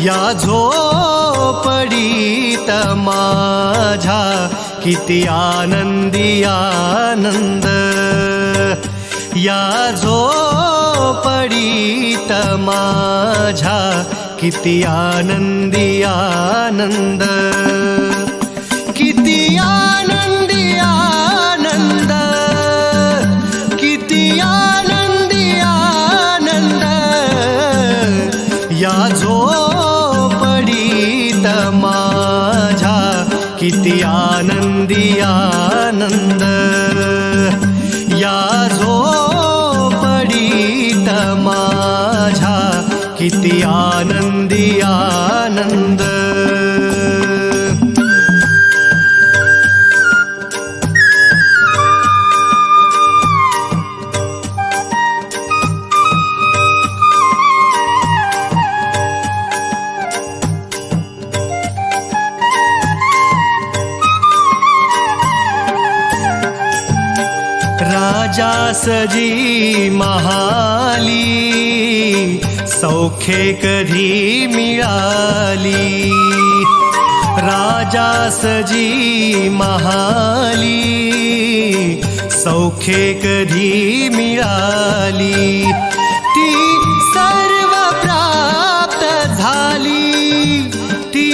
या झोपडीत माझ्या किती आनंदी आनंद, या झोपडीत माझ्या किती आनंदी आनंद, किती आनंदी आनंद, किती आनंदी आनंद, या झोपडीत माझ्या किती आनंदी आनंद, या झोपडीत माझ्या किती आनंदी आनंद. राजासजी महाली सौख्ये कधी मिळाली, राजासजी महाली सौख्ये कधी मिळाली, ती सर्व प्राप्त झाली, ती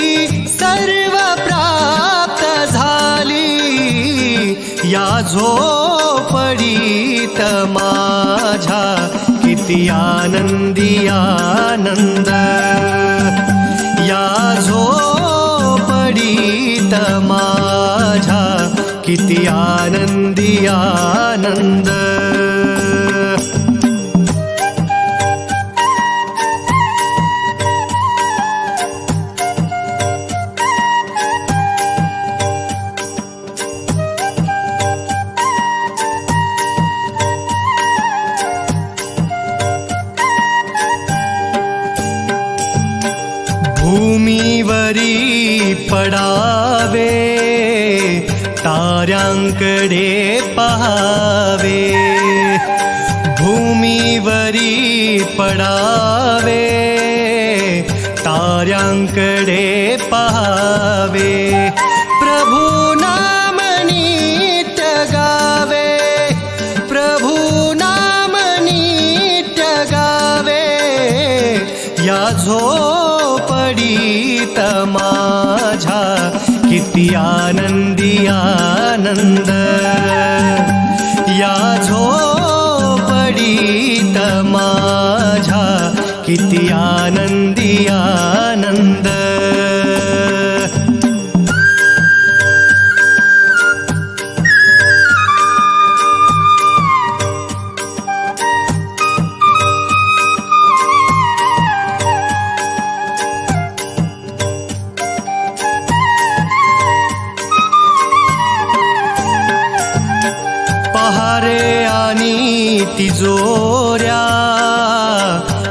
सर्व प्राप्त झाली, या झोपडीत माझ्या किती आनंदी आनंद, या झोपडीत माझ्या किती आनंदी आनंद. भूमीवरी पडावे ताऱ्यांकडे पहावे, भूमीवरी पडावे ताऱ्यांकडे पहावे, प्रभु नाम नित्य गावे, प्रभु नाम नित्य गावे, या झोपडीत माझ्या किती आनंदी आनंद, या झोपडीत माझ्या किती आनंदी आनंद. पहारे आणि तिजोऱ्या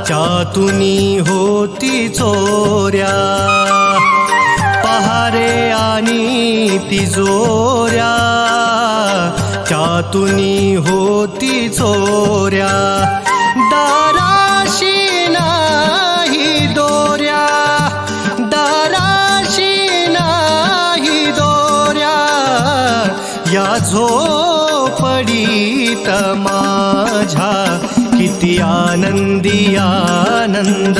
चातुनी होती चोऱ्या, पहारे आणि तिजोऱ्या चातुनी होती चोऱ्या, दाराशी नाही दोऱ्या, दाराशी नाही दोऱ्या, या झोपडीत माझ्या किती आनंदी आनंद,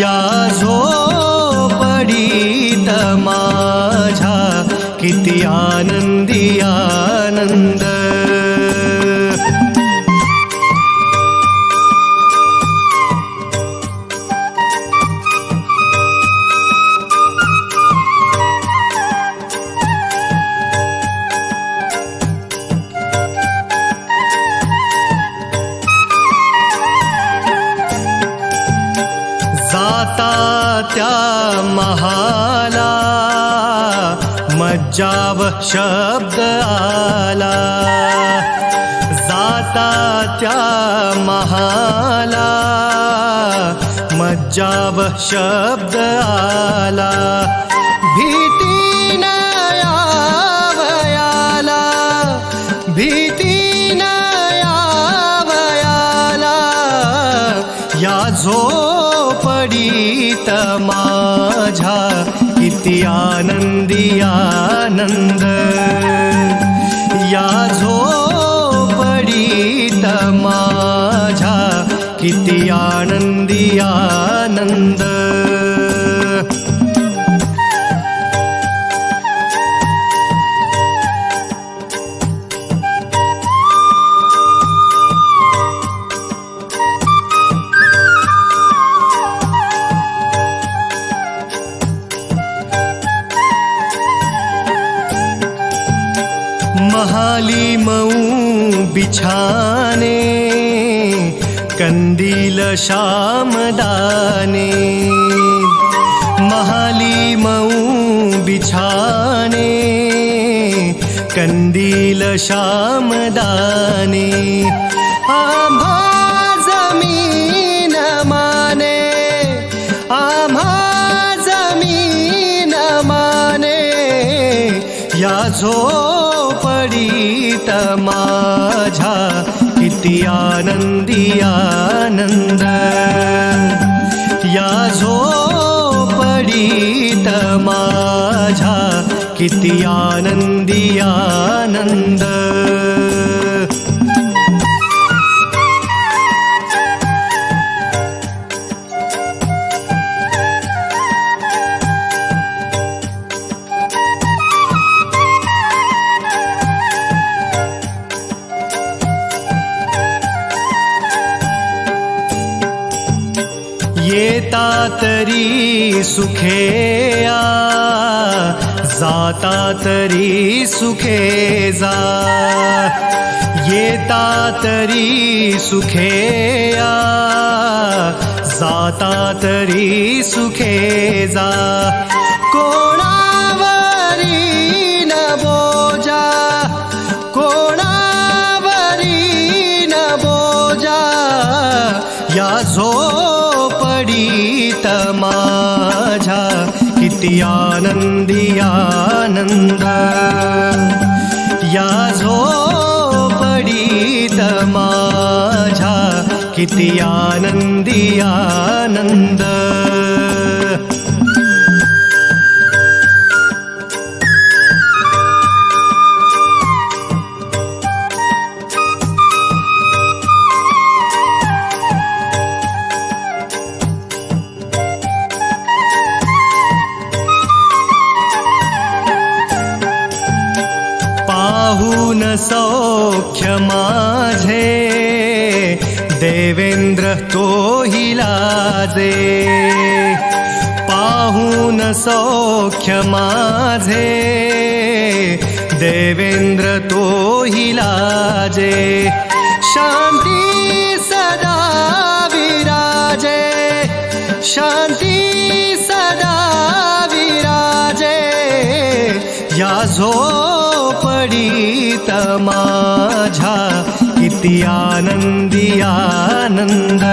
या झोपडीत माझ्या किती आनंदी आनंद. जाता त्या महाला मज्जाव शब्द आला, जाता त्या महाला मज्जाव शब्द आला, भीती नयावयाला, भीती नयावयाला, या झोप झोपडीत माझ्या किती आनंदी आनंद, या झोपडीत माझ्या किती आनंदी आनंद. महाली मऊ बिछाने, कंदील श्यामदाने. महाली मऊ बिछाने, कंदील श्यामदाने. आम्हा जमीन माने, आम्हा जमीन माने, या झोपडीत माझ्या किती आनंदी आनंद, या झोपडीत माझ्या किती आनंदी आनंद. येता तरी सुखे या, जाता तरी सुखे जा. येता तरी सुखे या, जाता तरी सुखे जा. कोणावरी न बोजा, कोणावरी न बोजा, या झोपडीत माझ्या किती आनंदी आनंद, या झोपडीत माझ्या किती आनंदी आनंद. पाहून सौख्य माझे, देवेंद्र तोही लाजे. पाहून सौख्य माझे, देवेंद्र तोही लाजे. शांती सदा विराजे, शांती सदा विराजे, या झोपडीत माझ्या किती आनंदी आनंद.